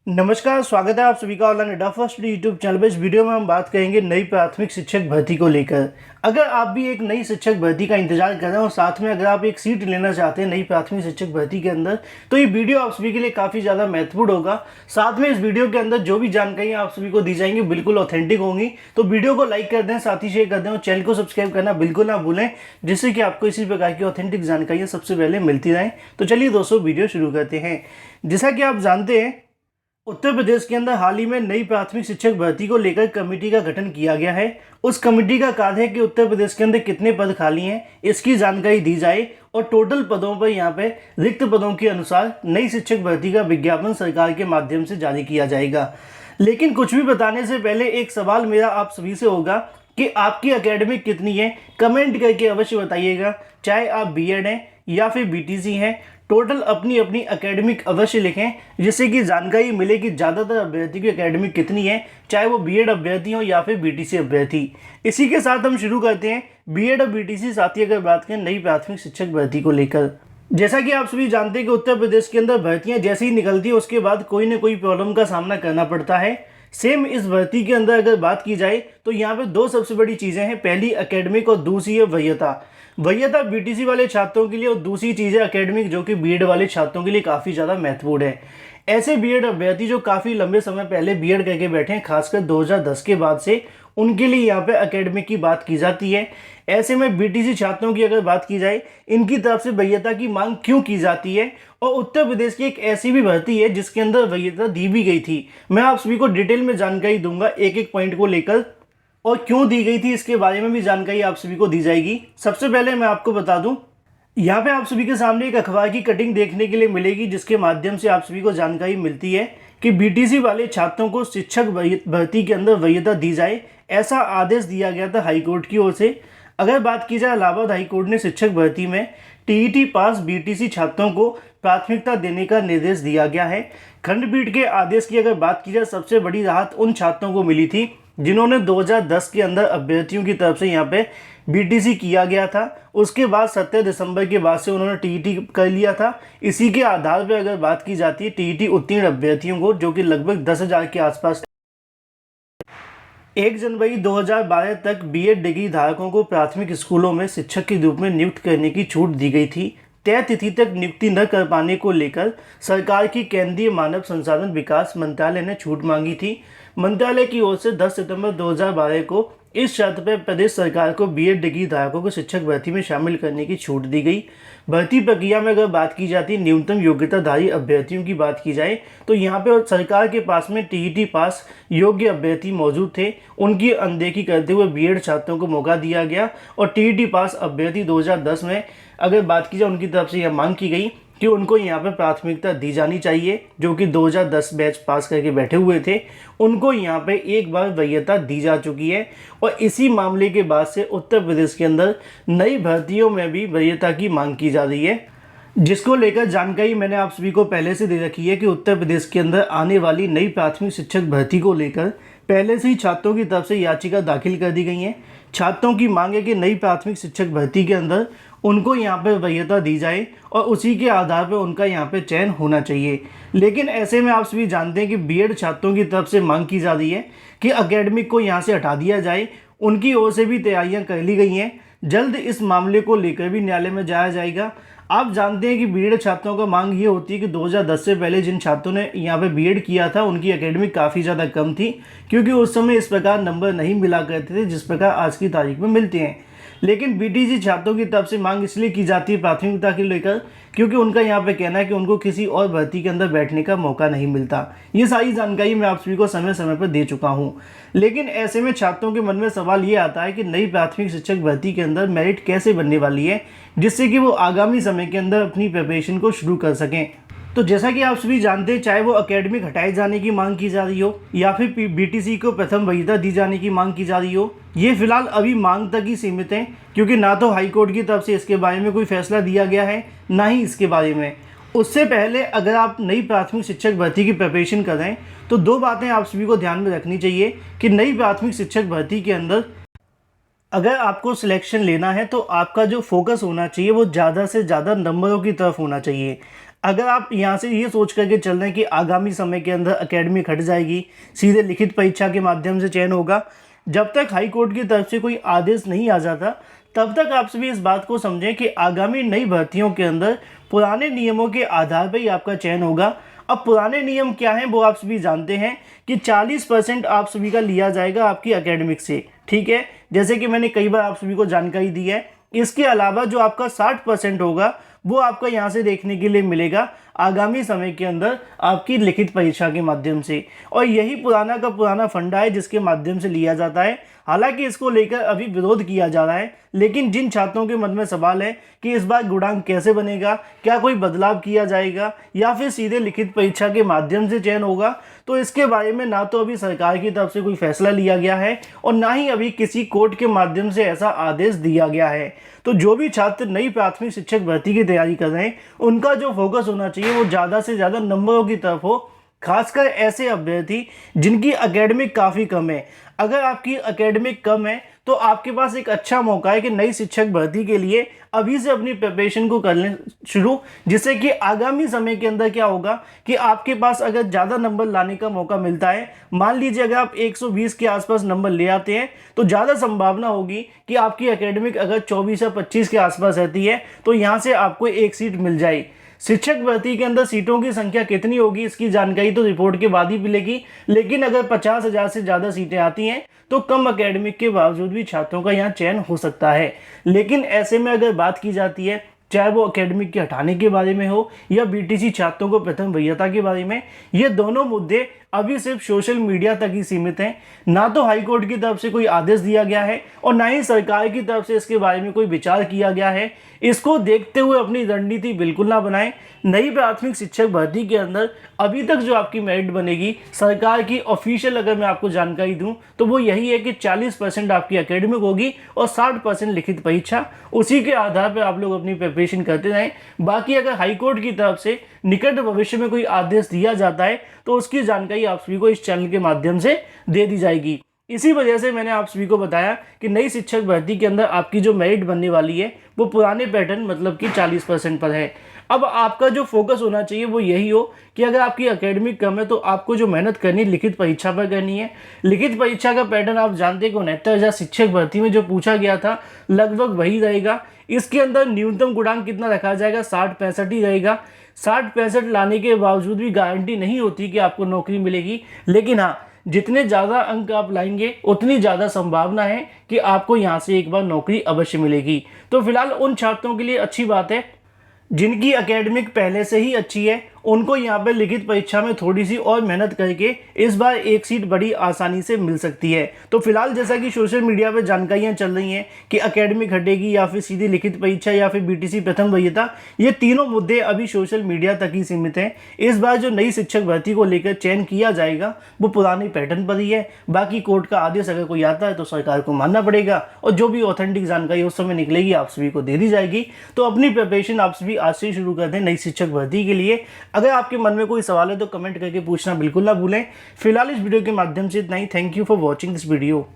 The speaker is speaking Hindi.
नमस्कार, स्वागत है आप सभी का ऑनलाइन अड्डा फर्स्ट यूट्यूब चैनल पर। इस वीडियो में हम बात करेंगे नई प्राथमिक शिक्षक भर्ती को लेकर। अगर आप भी एक नई शिक्षक भर्ती का इंतजार कर रहे हैं और साथ में अगर आप एक सीट लेना चाहते हैं नई प्राथमिक शिक्षक भर्ती के अंदर, तो ये वीडियो आप सभी के लिए काफ़ी ज़्यादा महत्वपूर्ण होगा। साथ में इस वीडियो के अंदर जो भी जानकारी आप सभी को दी जाएंगी बिल्कुल ऑथेंटिक होंगी। तो वीडियो को लाइक कर दें, साथ ही शेयर कर दें और चैनल को सब्सक्राइब करना बिल्कुल ना भूलें, जिससे कि आपको इसी प्रकार की ऑथेंटिक जानकारियाँ सबसे पहले मिलती रहें। तो चलिए दोस्तों, वीडियो शुरू करते हैं। जैसा कि आप जानते हैं, उत्तर प्रदेश के अंदर हाल ही में नई प्राथमिक शिक्षक भर्ती को लेकर कमेटी का गठन किया गया है। उस कमेटी का कार्य है कि उत्तर प्रदेश के अंदर कितने पद खाली हैं इसकी जानकारी दी जाए और टोटल पदों पर यहाँ पे रिक्त पदों के अनुसार नई शिक्षक भर्ती का विज्ञापन सरकार के माध्यम से जारी किया जाएगा। लेकिन कुछ भी बताने से पहले एक सवाल मेरा आप सभी से होगा कि आपकी एकेडमिक कितनी है, कमेंट करके अवश्य बताइएगा। चाहे आप बीएड हैं या फिर बीटीसी हैं, टोटल अपनी अपनी एकेडमिक अवश्य लिखें, जिससे कि जानकारी मिले कि ज़्यादातर अभ्यर्थी की एकेडमिक कितनी है, चाहे वो बीएड अभ्यर्थी हो या फिर बीटीसी अभ्यर्थी। इसी के साथ हम शुरू करते हैं बीएड और बीटीसी साथी अगर बात करें नई प्राथमिक शिक्षक भर्ती को लेकर। जैसा कि आप सभी जानते हैं कि उत्तर प्रदेश के अंदर भर्तियां जैसे ही निकलती है उसके बाद कोई ना कोई प्रॉब्लम का सामना करना पड़ता है। सेम इस भर्ती के अंदर अगर बात की जाए तो यहाँ पे दो सबसे बड़ी चीज़ें हैं, पहली एकेडमिक और दूसरी है वरीयता। वरीयता बीटीसी वाले छात्रों के लिए और दूसरी चीज़ है एकेडमिक, जो कि बीएड वाले छात्रों के लिए काफ़ी ज़्यादा महत्वपूर्ण है। ऐसे बीएड अभ्यर्थी जो काफ़ी लंबे समय पहले बीएड करके बैठे हैं, खासकर 2010 के बाद से, उनके लिए यहाँ पे एकेडमिक की बात की जाती है। ऐसे में बीटीसी छात्रों की अगर बात की जाए, इनकी तरफ से वरीयता की मांग क्यों की जाती है, और उत्तर प्रदेश की एक ऐसी भी भर्ती है जिसके अंदर वरीयता दी भी गई थी। मैं आप सभी को डिटेल में जानकारी दूंगा एक एक पॉइंट को लेकर, और क्यों दी गई थी इसके बारे में भी जानकारी आप सभी को दी जाएगी। सबसे पहले मैं आपको बता दूं, यहाँ पे आप सभी के सामने एक अखबार की कटिंग देखने के लिए मिलेगी, जिसके माध्यम से आप सभी को जानकारी मिलती है कि बीटीसी वाले छात्रों को शिक्षक भर्ती के अंदर वरीयता दी जाए, ऐसा आदेश दिया गया था हाईकोर्ट की ओर से। अगर बात की जाए, इलाहाबाद हाईकोर्ट ने शिक्षक भर्ती में टीईटी पास बीटीसी छात्रों को प्राथमिकता देने का निर्देश दिया गया है। खंडपीठ के आदेश की अगर बात की जाए, सबसे बड़ी राहत उन छात्रों को मिली थी जिन्होंने 2010 के अंदर अभ्यर्थियों की तरफ से यहाँ पे बीटीसी किया गया था। उसके बाद 17 दिसंबर के बाद से उन्होंने टीईटी कर लिया था। इसी के आधार पर अगर बात की जाती है टीईटी उत्तीर्ण अभ्यर्थियों को, जो कि लगभग 10,000 के आसपास, 1 जनवरी 2012 तक बीएड डिग्री धारकों को प्राथमिक स्कूलों में शिक्षक के रूप में नियुक्त करने की छूट दी गई थी। तय तिथि तक नियुक्ति न कर पाने को लेकर सरकार की केंद्रीय मानव संसाधन विकास मंत्रालय ने छूट मांगी थी। मंत्रालय की ओर से 10 सितंबर 2012 को इस शर्त पर प्रदेश सरकार को बीएड डिग्री धारकों को शिक्षक भर्ती में शामिल करने की छूट दी गई। भर्ती प्रक्रिया में अगर बात की जाती है, न्यूनतम योग्यताधारी अभ्यर्थियों की बात की जाए, तो यहाँ पे सरकार के पास में टीईटी पास योग्य अभ्यर्थी मौजूद थे। उनकी अनदेखी करते हुए बीएड छात्रों को मौका दिया गया और टीईटी पास अभ्यर्थी 2010 में अगर बात की जाए, उनकी तरफ से यह मांग की गई कि उनको यहाँ पे प्राथमिकता दी जानी चाहिए, जो कि 2010 बैच पास करके बैठे हुए थे। उनको यहाँ पे एक बार वरीयता दी जा चुकी है और इसी मामले के बाद से उत्तर प्रदेश के अंदर नई भर्तियों में भी वरीयता की मांग की जा रही है, जिसको लेकर जानकारी मैंने आप सभी को पहले से दे रखी है कि उत्तर प्रदेश के अंदर आने वाली नई प्राथमिक शिक्षक भर्ती को लेकर पहले से ही छात्रों की तरफ से याचिका दाखिल कर दी गई है। छात्रों की मांग है कि नई प्राथमिक शिक्षक भर्ती के अंदर उनको यहाँ पर वरीयता दी जाए और उसी के आधार पर उनका यहाँ पे चयन होना चाहिए। लेकिन ऐसे में आप सभी जानते हैं कि बीएड छात्रों की तरफ से मांग की जा रही है कि एकेडमिक को यहाँ से हटा दिया जाए। उनकी ओर से भी तैयारियाँ कर ली गई हैं, जल्द इस मामले को लेकर भी न्यायालय में जाया जाएगा। आप जानते हैं कि बीएड छात्रों का मांग ये होती है कि 2010 से पहले जिन छात्रों ने यहाँ पे बीएड किया था उनकी एकेडमिक काफ़ी ज़्यादा कम थी, क्योंकि उस समय इस प्रकार नंबर नहीं मिला करते थे जिस प्रकार आज की तारीख में मिलते हैं। लेकिन बीटीसी छात्रों की तरफ से मांग इसलिए की जाती है प्राथमिकता के लेकर, क्योंकि उनका यहाँ पे कहना है कि उनको किसी और भर्ती के अंदर बैठने का मौका नहीं मिलता। ये सारी जानकारी मैं आप सभी को समय समय पर दे चुका हूँ। लेकिन ऐसे में छात्रों के मन में सवाल ये आता है कि नई प्राथमिक शिक्षक भर्ती के अंदर मेरिट कैसे बनने वाली है, जिससे कि वो आगामी समय के अंदर अपनी प्रिपरेशन को शुरू कर सकें। तो जैसा कि आप सभी जानते हैं, चाहे वो एकेडमिक हटाए जाने की मांग की जा रही हो या फिर बीटीसी को प्रथम वरीयता दी जाने की मांग की जा रही हो, ये फिलहाल अभी मांग तक ही सीमित है, क्योंकि ना तो हाईकोर्ट की तरफ से इसके बारे में कोई फैसला दिया गया है, ना ही इसके बारे में। उससे पहले अगर आप नई प्राथमिक शिक्षक भर्ती की प्रिपरेशन कर रहे हैं तो दो बातें आप सभी को ध्यान में रखनी चाहिए कि नई प्राथमिक शिक्षक भर्ती के अंदर अगर आपको सिलेक्शन लेना है तो आपका जो फोकस होना चाहिए वो ज़्यादा से ज़्यादा नंबरों की तरफ होना चाहिए। अगर आप यहाँ से ये सोच करके चल रहे हैं कि आगामी समय के अंदर एकेडमिक हट जाएगी, सीधे लिखित परीक्षा के माध्यम से चयन होगा, जब तक हाई कोर्ट की तरफ से कोई आदेश नहीं आ जाता तब तक आप सभी इस बात को समझें कि आगामी नई भर्तियों के अंदर पुराने नियमों के आधार पर ही आपका चयन होगा। अब पुराने नियम क्या हैं वो आप सभी जानते हैं कि 40% आप सभी का लिया जाएगा आपकी एकेडमिक से, ठीक है, जैसे कि मैंने कई बार आप सभी को जानकारी दी है। इसके अलावा जो आपका 60% होगा वो आपका यहाँ से देखने के लिए मिलेगा आगामी समय के अंदर आपकी लिखित परीक्षा के माध्यम से, और यही पुराना का पुराना फंडा है जिसके माध्यम से लिया जाता है। हालांकि इसको लेकर अभी विरोध किया जा रहा है, लेकिन जिन छात्रों के मन में सवाल है कि इस बार गुणांक कैसे बनेगा, क्या कोई बदलाव किया जाएगा या फिर सीधे लिखित परीक्षा के माध्यम से चयन होगा, तो इसके बारे में ना तो अभी सरकार की तरफ से कोई फैसला लिया गया है और ना ही अभी किसी कोर्ट के माध्यम से ऐसा आदेश दिया गया है। तो जो भी छात्र नई प्राथमिक शिक्षक भर्ती की तैयारी कर रहे हैं उनका जो फोकस होना चाहिए वो ज़्यादा से ज़्यादा नंबरों की तरफ हो, खासकर ऐसे अभ्यर्थी जिनकी एकेडमिक काफ़ी कम है। अगर आपकी एकेडमिक कम है तो आपके पास एक अच्छा मौका है कि नई शिक्षक भर्ती के लिए अभी से अपनी प्रिपरेशन को कर लें शुरू, जिससे कि आगामी समय के अंदर क्या होगा कि आपके पास अगर ज़्यादा नंबर लाने का मौका मिलता है, मान लीजिए अगर आप 120 के आसपास नंबर ले आते हैं तो ज़्यादा संभावना होगी कि आपकी एकेडमिक अगर 24 या 25 के आसपास रहती है तो यहाँ से आपको एक सीट मिल जाए। शिक्षक भर्ती के अंदर सीटों की संख्या कितनी होगी इसकी जानकारी तो रिपोर्ट के बाद ही मिलेगी, लेकिन अगर 50,000 से ज़्यादा सीटें आती हैं तो कम एकेडमिक के बावजूद भी छात्रों का यहाँ चयन हो सकता है। लेकिन ऐसे में अगर बात की जाती है चाहे वो एकेडमिक के हटाने के बारे में हो या बीटीसी छात्रों को प्रथम वरीयता के बारे में, ये दोनों मुद्दे अभी सिर्फ सोशल मीडिया तक ही सीमित हैं। ना तो हाई कोर्ट की तरफ से कोई आदेश दिया गया है और ना ही सरकार की तरफ से इसके बारे में कोई विचार किया गया है। इसको देखते हुए अपनी रणनीति बिल्कुल ना बनाएं। नई प्राथमिक शिक्षक भर्ती के अंदर अभी तक जो आपकी मेरिट बनेगी सरकार की ऑफिशियल अगर मैं आपको जानकारी दूं तो वो यही है कि 40% आपकी एकेडमिक होगी और 60% लिखित परीक्षा। उसी के आधार पर आप लोग अपनी प्रिपरेशन करते रहें। बाकी अगर हाई कोर्ट की तरफ से निकट भविष्य में कोई आदेश दिया जाता है तो उसकी जानकारी आप सभी को इस चैनल के माध्यम से दे दी जाएगी। इसी वजह से मैंने आप सभी को बताया कि नई शिक्षक भर्ती के अंदर आपकी जो मेरिट बनने वाली है वो पुराने पैटर्न मतलब कि 40% पर है। अब आपका जो फोकस होना चाहिए वो यही हो कि अगर आपकी एकेडमिक कम है तो आपको जो मेहनत करनी है लिखित परीक्षा पर करनी है। लिखित परीक्षा का पैटर्न आप जानते हैं कि 69,000 शिक्षक भर्ती में जो पूछा गया था लगभग वही रहेगा। इसके अंदर न्यूनतम गुणांक कितना रखा जाएगा, 60-65 ही रहेगा। 60-65 लाने के बावजूद भी गारंटी नहीं होती कि आपको नौकरी मिलेगी, लेकिन हाँ जितने ज़्यादा अंक आप लाएंगे उतनी ज़्यादा संभावना है कि आपको यहाँ से एक बार नौकरी अवश्य मिलेगी। तो फिलहाल उन छात्रों के लिए अच्छी बात है जिनकी एकेडमिक पहले से ही अच्छी है, उनको यहाँ पर लिखित परीक्षा में थोड़ी सी और मेहनत करके इस बार एक सीट बड़ी आसानी से मिल सकती है। तो फिलहाल जैसा कि सोशल मीडिया पर जानकारियाँ चल रही हैं कि एकेडमिक हटेगी या फिर सीधी लिखित परीक्षा या फिर बीटीसी प्रथम वरीयता, ये तीनों मुद्दे अभी सोशल मीडिया तक ही सीमित हैं। इस बार जो नई शिक्षक भर्ती को लेकर चयन किया जाएगा वो पुराने पैटर्न पर ही है। बाकी कोर्ट का आदेश अगर कोई आता है तो सरकार को मानना पड़ेगा और जो भी ऑथेंटिक जानकारी उस समय निकलेगी आप सभी को दे दी जाएगी। तो अपनी प्रिपरेशन आप सभी आज से शुरू कर दें नई शिक्षक भर्ती के लिए। अगर आपके मन में कोई सवाल है तो कमेंट करके पूछना बिल्कुल ना भूलें। फिलहाल इस वीडियो के माध्यम से इतना ही। Thank you for watching this video.